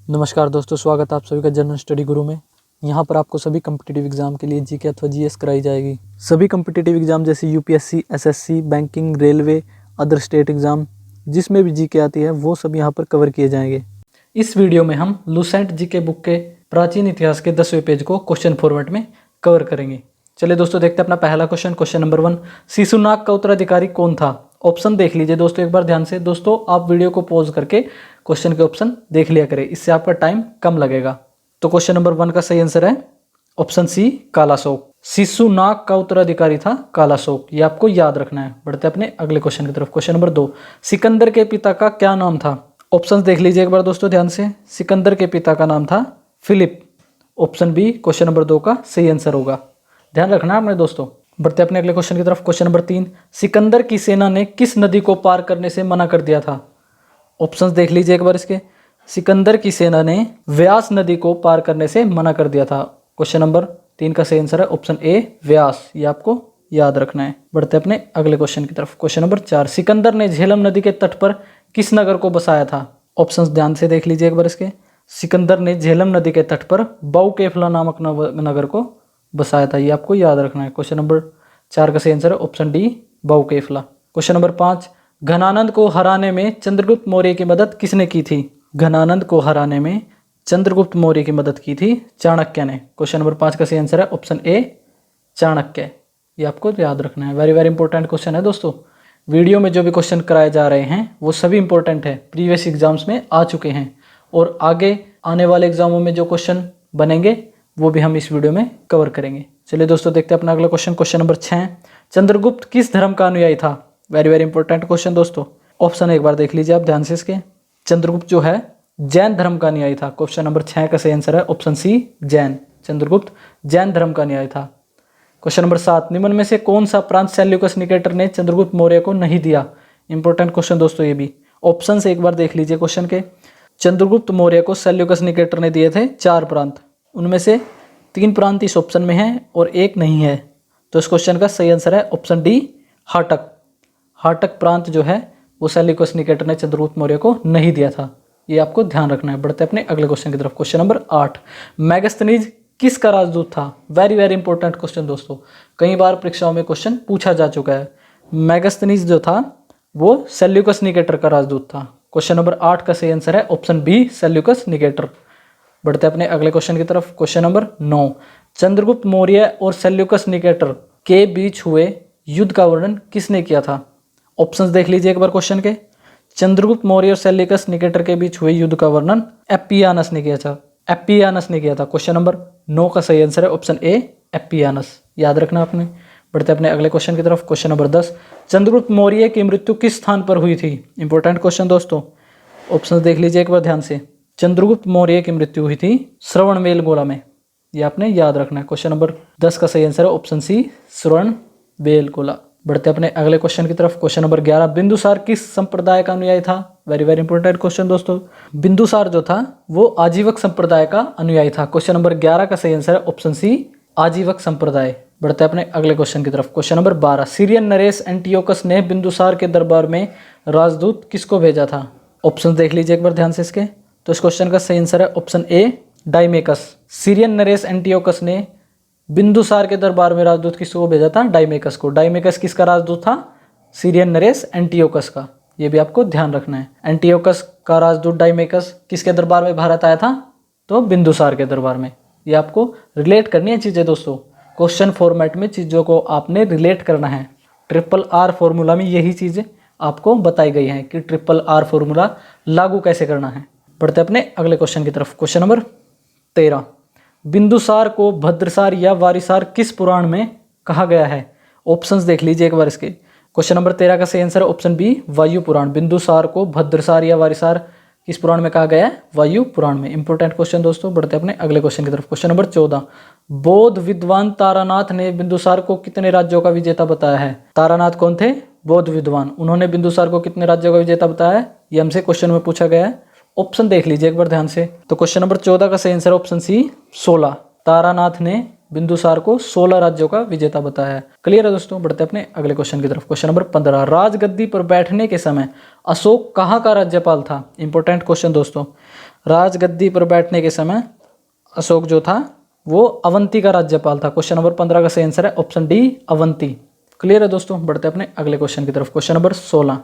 नमस्कार दोस्तों, स्वागत है आप सभी का जनरल स्टडी गुरु में। यहाँ पर आपको सभी कम्पिटिटिव एग्जाम के लिए जीके अथवा जीएस कराई जाएगी। सभी कम्पिटिटिव एग्जाम जैसे UPSC, SSC, banking, railway, other state exam जिसमें भी जीके आती है वो सब यहाँ पर कवर किए जाएंगे। इस वीडियो में हम लुसेंट जीके बुक के प्राचीन इतिहास के 10वें पेज को क्वेश्चन फॉर्मेट में कवर करेंगे। चलिए दोस्तों देखते हैं अपना पहला क्वेश्चन। क्वेश्चन नंबर 1, शिशुनाग का उत्तराधिकारी कौन था? ऑप्शन देख लीजिए दोस्तों एक बार ध्यान से। दोस्तों आप वीडियो को पॉज करके क्वेश्चन के ऑप्शन देख लिया करें, इससे आपका टाइम कम लगेगा। तो क्वेश्चन नंबर 1 का सही आंसर है ऑप्शन सी, कालाशोक। शिशुनाग का उत्तराधिकारी था कालाशोक, ये आपको याद रखना है। बढ़ते अपने अगले क्वेश्चन की तरफ। क्वेश्चन नंबर 2, सिकंदर के पिता का क्या नाम था? ऑप्शन देख लीजिए एक बार दोस्तों ध्यान से। सिकंदर के पिता का नाम था Philip. Option B question number 2 का सही आंसर होगा, ध्यान रखना है आपने दोस्तों। बढ़ते अपने अगले क्वेश्चन की तरफ। क्वेश्चन नंबर 3, सिकंदर की सेना ने किस नदी को पार करने से मना कर दिया था? ऑप्शंस देख लीजिए एक बार इसके। सिकंदर की सेना ने व्यास नदी को पार करने से मना कर दिया था। क्वेश्चन नंबर 3 का सही आंसर है ऑप्शन ए, व्यास, ये आपको याद रखना है। बढ़ते अपने अगले क्वेश्चन की तरफ। क्वेश्चन नंबर 4, सिकंदर ने झेलम नदी के तट पर किस नगर को बसाया था? ऑप्शंस ध्यान से देख लीजिए एक बार इसके। सिकंदर ने झेलम नदी के तट पर बाउकेफला नामक नगर को बसाया था, ये आपको याद रखना है। क्वेश्चन नंबर 4 का सही आंसर है ऑप्शन डी, बाउकेफला। क्वेश्चन नंबर 5, घनानंद को हराने में चंद्रगुप्त मौर्य की मदद किसने की थी? घनानंद को हराने में चंद्रगुप्त मौर्य की मदद की थी चाणक्य ने। क्वेश्चन नंबर 5 का सही आंसर है ऑप्शन ए, चाणक्य, ये आपको याद रखना है। वेरी वेरी इंपॉर्टेंट क्वेश्चन है दोस्तों। वीडियो में जो भी क्वेश्चन कराए जा रहे हैं वो सभी इंपॉर्टेंट है, प्रीवियस एग्जाम्स में आ चुके हैं और आगे आने वाले एग्जामों में जो क्वेश्चन बनेंगे वो भी हम इस वीडियो में कवर करेंगे। चलिए दोस्तों देखते हैं अपना अगला क्वेश्चन। क्वेश्चन नंबर 6, चंद्रगुप्त किस धर्म का अनुयायी था? वेरी वेरी इंपॉर्टेंट क्वेश्चन दोस्तों। ऑप्शन एक बार देख लीजिए आप ध्यान से इसके। चंद्रगुप्त जो है जैन धर्म का अनुयायी था। क्वेश्चन नंबर 6 का सही आंसर है ऑप्शन सी, जैन। चंद्रगुप्त जैन धर्म का अनुयायी था। क्वेश्चन नंबर 7, निम्न में से कौन सा प्रांत सेल्यूकस निकेटर ने चंद्रगुप्त मौर्य को नहीं दिया? इंपॉर्टेंट क्वेश्चन दोस्तों ये भी। ऑप्शन से एक बार देख लीजिए क्वेश्चन के। चंद्रगुप्त मौर्य को सेल्यूकस निकेटर ने दिए थे 4 प्रांत, उनमें से 3 प्रांत इस ऑप्शन में है और एक नहीं है। तो इस क्वेश्चन का सही आंसर है ऑप्शन डी, हाटक। हाटक प्रांत जो है वो सेल्यूकस निकेटर ने चंद्रगुप्त मौर्य को नहीं दिया था, ये आपको ध्यान रखना है। बढ़ते अपने अगले क्वेश्चन की तरफ। क्वेश्चन नंबर 8, मेगास्थनीज किसका राजदूत था? वेरी वेरी इंपॉर्टेंट क्वेश्चन दोस्तों, कई बार परीक्षाओं में क्वेश्चन पूछा जा चुका है। मेगास्थनीज जो था वो सेल्यूकस निकेटर का राजदूत था। क्वेश्चन नंबर 8 का सही आंसर है ऑप्शन बी, सेल्यूकस निकेटर। बढ़ते अपने अगले क्वेश्चन की तरफ। क्वेश्चन नंबर 9, चंद्रगुप्त मौर्य और सेल्यूकस निकेटर के बीच हुए युद्ध का वर्णन किसने किया था? ऑप्शंस देख लीजिए एक बार क्वेश्चन के। चंद्रगुप्त मौर्य और सेल्यूकस निकेटर के बीच हुए युद्ध का वर्णन एप्पियानस ने किया था। एप्पियानस ने किया था। क्वेश्चन नंबर 9 का सही आंसर है ऑप्शन ए, एप्पियानस, याद रखना आपने। बढ़ते अपने अगले क्वेश्चन की तरफ। क्वेश्चन नंबर 10, चंद्रगुप्त मौर्य की मृत्यु किस स्थान पर हुई थी? इंपॉर्टेंट क्वेश्चन दोस्तों। ऑप्शन देख लीजिए एक बार ध्यान से। चंद्रगुप्त मौर्य की मृत्यु हुई थी श्रवणबेलगोला में, ये आपने याद रखना है। क्वेश्चन नंबर 10 का सही आंसर है ऑप्शन सी, श्रवणबेलगोला। बढ़ते अपने अगले क्वेश्चन की तरफ। क्वेश्चन नंबर 11, बिंदुसार किस संप्रदाय का अनुयायी था? वेरी वेरी इंपॉर्टेंट क्वेश्चन दोस्तों। बिंदुसार जो था वो आजीवक संप्रदाय का अनुयायी था। क्वेश्चन नंबर 11 का सही आंसर है ऑप्शन सी, आजीवक संप्रदाय। बढ़ते अपने अगले क्वेश्चन की तरफ। Question number 12, Syrian Naresh Antiochus ने बिंदुसार के दरबार में राजदूत किसको भेजा था? ऑप्शन देख लीजिए एक बार ध्यान से इसके। तो इस क्वेश्चन का सही आंसर है option A, डाइमेकस। Syrian Naresh Antiochus ने बिंदुसार के दरबार में राजदूत किसको भेजा था? डाइमेकस को। डाइमेकस किसका राजदूत था? सीरियन नरेश एंटियोकस का, ये भी आपको ध्यान रखना है। एंटियोकस का राजदूत डाइमेकस किसके दरबार में भारत आया था? तो बिंदुसार के दरबार में। ये आपको रिलेट करनी है चीज़ें दोस्तों, क्वेश्चन फॉर्मेट में चीज़ों को आपने रिलेट करना है। RRR फॉर्मूला में यही चीज़ें आपको बताई गई हैं कि RRR फॉर्मूला लागू कैसे करना है। बढ़ते अपने अगले क्वेश्चन की तरफ। क्वेश्चन नंबर 13, बिंदुसार को भद्रसार या वारिसार किस पुराण में कहा गया है? ऑप्शंस देख लीजिए एक बार इसके। क्वेश्चन नंबर 13 का सही आंसर है ऑप्शन बी, वायु पुराण। बिंदुसार को भद्रसार या वारिसार किस पुराण में कहा गया है? वायु पुराण में। इंपॉर्टेंट क्वेश्चन दोस्तों। बढ़ते अपने अगले क्वेश्चन की तरफ। क्वेश्चन नंबर 14, बौद्ध विद्वान तारानाथ ने बिंदुसार को कितने राज्यों का विजेता बताया है? तारानाथ कौन थे? बौद्ध विद्वान। उन्होंने बिंदुसार को कितने राज्यों का विजेता बताया है? ये हमसे क्वेश्चन में पूछा गया है। ऑप्शन देख लीजिए एक बार ध्यान से। तो क्वेश्चन नंबर 14 का सही आंसर ऑप्शन सी, 16। तारानाथ ने बिंदुसार को 16 राज्यों का विजेता बताया है। क्लियर है दोस्तों। बढ़ते अपने अगले क्वेश्चन की तरफ। क्वेश्चन नंबर 15, राजगद्दी पर बैठने के समय अशोक कहाँ का राज्यपाल था? इंपॉर्टेंट क्वेश्चन दोस्तों। राजगद्दी पर बैठने के समय अशोक जो था वो अवंती का राज्यपाल था। क्वेश्चन नंबर 15 का सही आंसर है ऑप्शन डी अवंती। क्लियर है दोस्तों, बढ़ते हैं अपने अगले क्वेश्चन की तरफ। क्वेश्चन नंबर 16,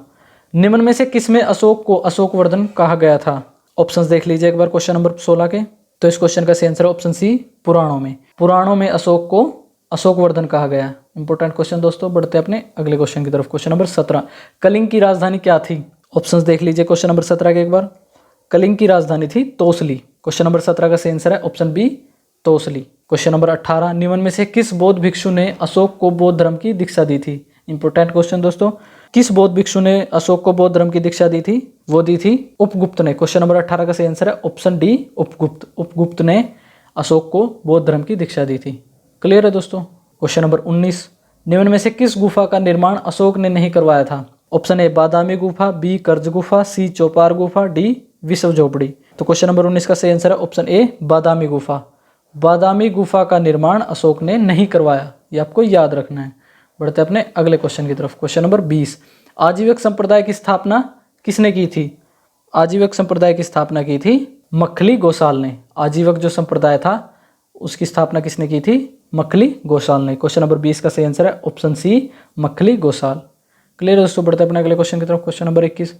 निम्न में से किसमें अशोक को अशोकवर्धन कहा गया था? ऑप्शंस देख लीजिए एक बार क्वेश्चन नंबर 16 के। तो इस क्वेश्चन का सही आंसर है ऑप्शन सी पुराणों में। पुराणों में अशोक को अशोकवर्धन कहा गया। इंपॉर्टेंट क्वेश्चन दोस्तों, बढ़ते हैं अपने अगले क्वेश्चन की तरफ। क्वेश्चन नंबर 17, कलिंग की राजधानी क्या थी? ऑप्शंस देख लीजिए क्वेश्चन नंबर 17 के एक बार। कलिंग की राजधानी थी तोसली। क्वेश्चन नंबर 17 का सही आंसर है ऑप्शन बी तोसली। क्वेश्चन नंबर 18, निम्न में से किस बौद्ध भिक्षु ने अशोक को बौद्ध धर्म की दीक्षा दी थी? इंपॉर्टेंट क्वेश्चन दोस्तों, किस बौद्ध भिक्षु ने अशोक को बौद्ध धर्म की दीक्षा दी थी? वो दी थी उपगुप्त ने। क्वेश्चन नंबर 18 का सही आंसर है ऑप्शन डी उपगुप्त। उपगुप्त ने अशोक को बौद्ध धर्म की दीक्षा दी थी। क्लियर है दोस्तों। क्वेश्चन नंबर 19, निम्न में से किस गुफा का निर्माण अशोक ने नहीं करवाया था? ऑप्शन ए बादामी गुफा, बी कर्ज गुफा, सी चौपार गुफा, डी विश्व झोपड़ी। तो क्वेश्चन नंबर 19 का सही आंसर है ऑप्शन ए बादामी गुफा। बादामी गुफा का निर्माण अशोक ने नहीं करवाया, ये आपको याद रखना है। बढ़ते अपने अगले क्वेश्चन की तरफ। क्वेश्चन नंबर 20, आजीवक संप्रदाय की स्थापना किसने की थी? आजीवक संप्रदाय की स्थापना की थी मखली गोसाल ने। आजीवक जो संप्रदाय था उसकी स्थापना किसने की थी? मखली गोसाल ने। क्वेश्चन नंबर 20 का सही आंसर है option C Makkhali Gosala. Clear दोस्तों, बढ़ते अपने अगले क्वेश्चन की तरफ। क्वेश्चन नंबर 21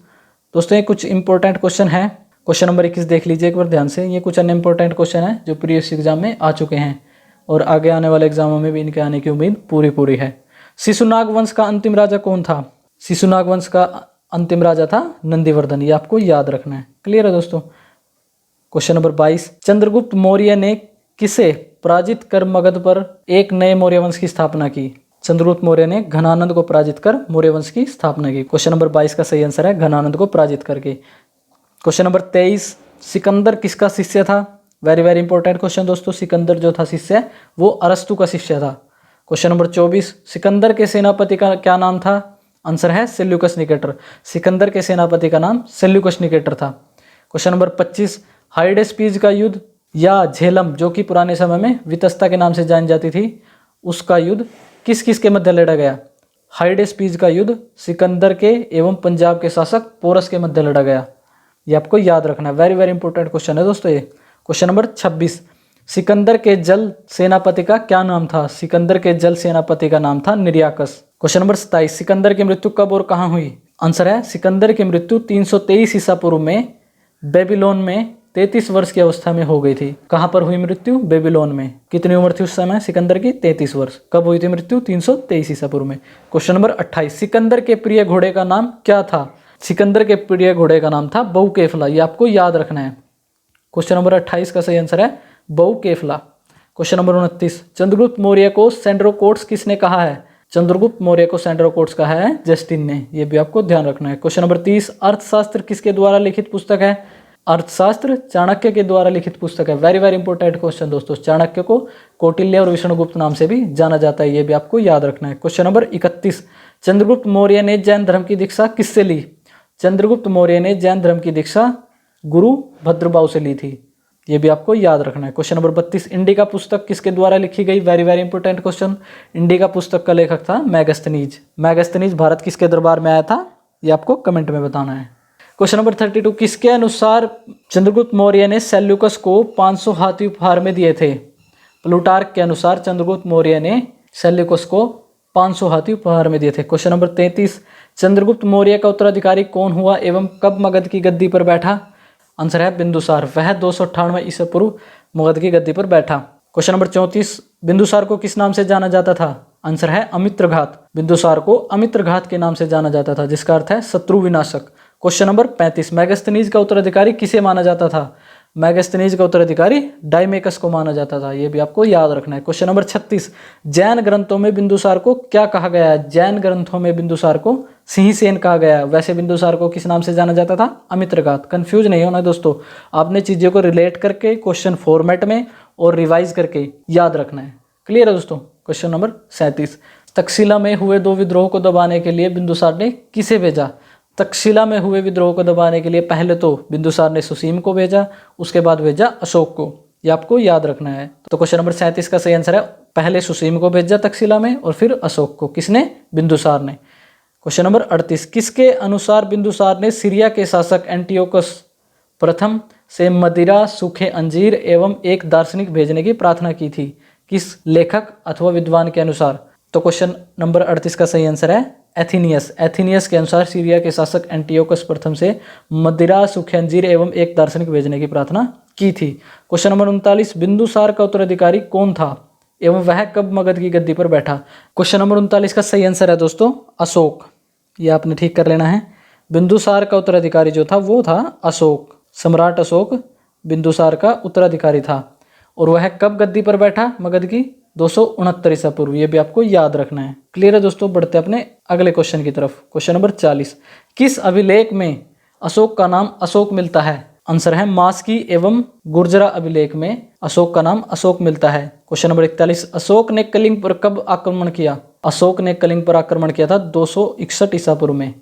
दोस्तों, ये कुछ इंपॉर्टेंट क्वेश्चन है। क्वेश्चन नंबर 21 देख लीजिए एक बार ध्यान से। ये कुछ अनइम्पोर्टेंट क्वेश्चन है जो प्रीवियस एग्जाम में आ चुके हैं और आगे आने वाले एग्जामों में भी इनके आने की उम्मीद पूरी है। शिशुनाग वंश का अंतिम राजा कौन था? शिशुनाग वंश का अंतिम राजा था नंदीवर्धन, ये आपको याद रखना है। क्लियर है दोस्तों। क्वेश्चन नंबर 22, चंद्रगुप्त मौर्य ने किसे पराजित कर मगध पर एक नए मौर्य वंश की स्थापना की? चंद्रगुप्त मौर्य ने घनानंद को पराजित कर मौर्य वंश की स्थापना की। क्वेश्चन नंबर 22 का सही आंसर है घनानंद को पराजित करके। क्वेश्चन नंबर 23, सिकंदर किसका शिष्य था? वेरी इंपॉर्टेंट क्वेश्चन दोस्तों। सिकंदर जो था शिष्य वो अरस्तु का शिष्य था। क्वेश्चन नंबर 24, सिकंदर के सेनापति का क्या नाम था? आंसर है सेल्यूकस निकेटर। सिकंदर के सेनापति का नाम सेल्यूकस निकेटर था। क्वेश्चन नंबर 25, हाइडेस्पीज का युद्ध या झेलम जो कि पुराने समय में वितस्ता के नाम से जानी जाती थी, उसका युद्ध किस किस के मध्य लड़ा गया? हाइडेस्पीज का युद्ध सिकंदर के एवं पंजाब के शासक पोरस के मध्य लड़ा गया, ये आपको याद रखना है। वेरी इंपॉर्टेंट क्वेश्चन है दोस्तों ये। क्वेश्चन नंबर 26, सिकंदर के जल सेनापति का क्या नाम था? सिकंदर के जल सेनापति का नाम था निर्याकस। क्वेश्चन नंबर 27, सिकंदर की मृत्यु कब और कहाँ हुई? आंसर है सिकंदर की मृत्यु 323 ईसा पूर्व में बेबीलोन में 33 वर्ष की अवस्था में हो गई थी। कहाँ पर हुई मृत्यु? बेबीलोन में। कितनी उम्र थी उस समय सिकंदर की? 33 वर्ष। कब हुई थी मृत्यु? 323 ईसा पूर्व में। क्वेश्चन नंबर 28, सिकंदर के प्रिय घोड़े का नाम क्या था? सिकंदर के प्रिय घोड़े का नाम था बहुकेफला, ये आपको याद रखना है। क्वेश्चन नंबर 28 का सही आंसर है बहुकेफला। क्वेश्चन नंबर 29, चंद्रगुप्त मौर्य को सेंड्रोकोट्स किसने कहा है? चंद्रगुप्त मौर्य को सेंड्रोकोट्स कहा है जस्टिन ने, ये भी आपको ध्यान रखना है। क्वेश्चन नंबर 30, अर्थशास्त्र किसके द्वारा लिखित पुस्तक है? अर्थशास्त्र चाणक्य के द्वारा लिखित पुस्तक है। वेरी इंपॉर्टेंट क्वेश्चन दोस्तों। चाणक्य को कौटिल्य और विष्णुगुप्त नाम से भी जाना जाता है, ये भी आपको याद रखना है। क्वेश्चन नंबर 31, चंद्रगुप्त मौर्य ने जैन धर्म की दीक्षा किससे ली? चंद्रगुप्त मौर्य ने जैन धर्म की दीक्षा गुरु भद्रबाहु से ली थी, ये भी आपको याद रखना है। क्वेश्चन नंबर 32, इंडिका पुस्तक किसके द्वारा लिखी गई? Very important question. इंडिका पुस्तक का लेखक था मैगस्थनीज। मैगस्थनीज भारत किसके दरबार में आया था, ये आपको कमेंट में बताना है। क्वेश्चन नंबर 32, किसके अनुसार चंद्रगुप्त मौर्य ने सेल्यूकस को 500 हाथी उपहार में दिए थे? प्लूटार्क के अनुसार चंद्रगुप्त मौर्य ने सेल्यूकस को 500 हाथी उपहार में दिए थे। क्वेश्चन नंबर 33, चंद्रगुप्त मौर्य का उत्तराधिकारी कौन हुआ एवं कब मगध की गद्दी पर बैठा? आंसर है बिंदुसार। वह 298 ईसा पूर्व मगध की गद्दी पर बैठा। क्वेश्चन नंबर 34, बिंदुसार को किस नाम से जाना जाता था? आंसर है अमित्रघात। बिंदुसार को अमित्रघात के नाम से जाना जाता था, जिसका अर्थ है शत्रु विनाशक। क्वेश्चन नंबर 35, मैगस्थनीज का उत्तराधिकारी किसे माना जाता था? मैगस्थनीज का उत्तराधिकारी डायमेकस को माना जाता था, ये भी आपको याद रखना है। क्वेश्चन नंबर 36, जैन ग्रंथों में बिंदुसार को क्या कहा गया है? जैन ग्रंथों में बिंदुसार को सिंहसेन कहा गया है। वैसे बिंदुसार को किस नाम से जाना जाता था? अमित्रघात। कंफ्यूज नहीं होना दोस्तों, आपने चीज़ों को रिलेट करके क्वेश्चन फॉर्मेट में और रिवाइज करके याद रखना है। क्लियर है दोस्तों। क्वेश्चन नंबर 37, तक्षशिला में हुए 2 विद्रोह को दबाने के लिए बिंदुसार ने किसे भेजा? तक्षशिला में हुए विद्रोह को दबाने के लिए पहले तो बिंदुसार ने सुसीम को भेजा, उसके बाद भेजा अशोक को, ये आपको याद रखना है। तो क्वेश्चन नंबर 37 का सही आंसर है पहले सुसीम को भेजा तक्षशिला में और फिर अशोक को। किसने? बिंदुसार ने। क्वेश्चन नंबर 38, किसके अनुसार बिंदुसार ने सीरिया के शासक एंटियोकस प्रथम से मदिरा, सूखे अंजीर एवं एक दार्शनिक भेजने की प्रार्थना की थी, किस लेखक अथवा विद्वान के अनुसार? तो क्वेश्चन नंबर 38 का सही आंसर है एथिनियस। एथिनियस के अनुसार सीरिया के शासक एंटियोकस प्रथम से मदिरा, सूखे अंजीर एवं एक दार्शनिक भेजने की प्रार्थना की थी। क्वेश्चन नंबर 39, बिंदुसार का उत्तराधिकारी कौन था एवं वह कब मगध की गद्दी पर बैठा? क्वेश्चन नंबर 39 का सही आंसर है दोस्तों अशोक। ये आपने ठीक कर लेना है। बिंदुसार का उत्तराधिकारी जो था वो था अशोक। सम्राट अशोक बिंदुसार का उत्तराधिकारी था। और वह कब गद्दी पर बैठा मगध की? 269 ईसा पूर्व। ये भी आपको याद रखना है। क्लियर है दोस्तों? बढ़ते अपने अगले क्वेश्चन की तरफ। क्वेश्चन नंबर 40, किस अभिलेख में अशोक का नाम अशोक मिलता है? आंसर है मास्की एवं गुर्जरा अभिलेख में अशोक का नाम अशोक मिलता है। क्वेश्चन नंबर 41, अशोक ने कलिंग पर कब आक्रमण किया? अशोक ने कलिंग पर आक्रमण किया था 261 ईसा पूर्व में।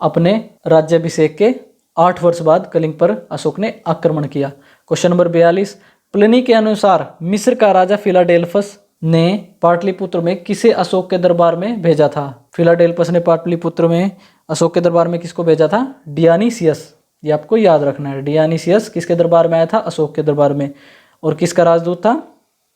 अपने राज्याभिषेक के 8 वर्ष बाद कलिंग पर अशोक ने आक्रमण किया। क्वेश्चन नंबर 42, प्लिनी के अनुसार मिस्र का राजा फिलाडेल्फस ने पाटलिपुत्र में किसे अशोक के दरबार में भेजा था? फिलाडेल्फस ने पाटलिपुत्र में अशोक के दरबार में किसको भेजा था? डियानीसियस। ये आपको याद रखना है। डियानीसियस किसके दरबार में आया था? अशोक के दरबार में। और किसका राजदूत था?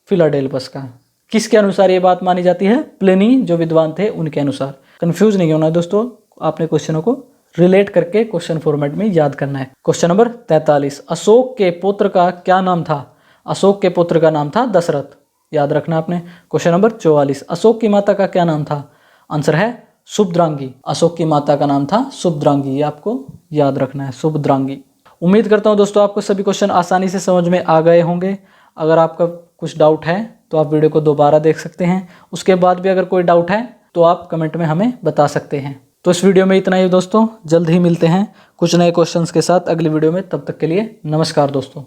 फिलाडेल्फस का। किसके अनुसार ये बात मानी जाती है? प्लिनी जो विद्वान थे उनके अनुसार। कंफ्यूज नहीं होना है दोस्तों, आपने क्वेश्चनों को रिलेट करके क्वेश्चन फॉर्मेट में याद करना है। क्वेश्चन नंबर 43, अशोक के पुत्र का क्या नाम था? अशोक के पुत्र का नाम था दशरथ। याद रखना आपने। क्वेश्चन नंबर 44, अशोक की माता का क्या नाम था? आंसर है सुभद्रांगी। अशोक की माता का नाम था सुभद्रांगी। ये आपको याद रखना है, सुभद्रांगी। उम्मीद करता हूं दोस्तों आपको सभी क्वेश्चन आसानी से समझ में आ गए होंगे। अगर आपका कुछ डाउट है तो आप वीडियो को दोबारा देख सकते हैं। उसके बाद भी अगर कोई डाउट है तो आप कमेंट में हमें बता सकते हैं। तो इस वीडियो में इतना ही दोस्तों। जल्द ही मिलते हैं कुछ नए क्वेश्चंस के साथ अगली वीडियो में। तब तक के लिए नमस्कार दोस्तों।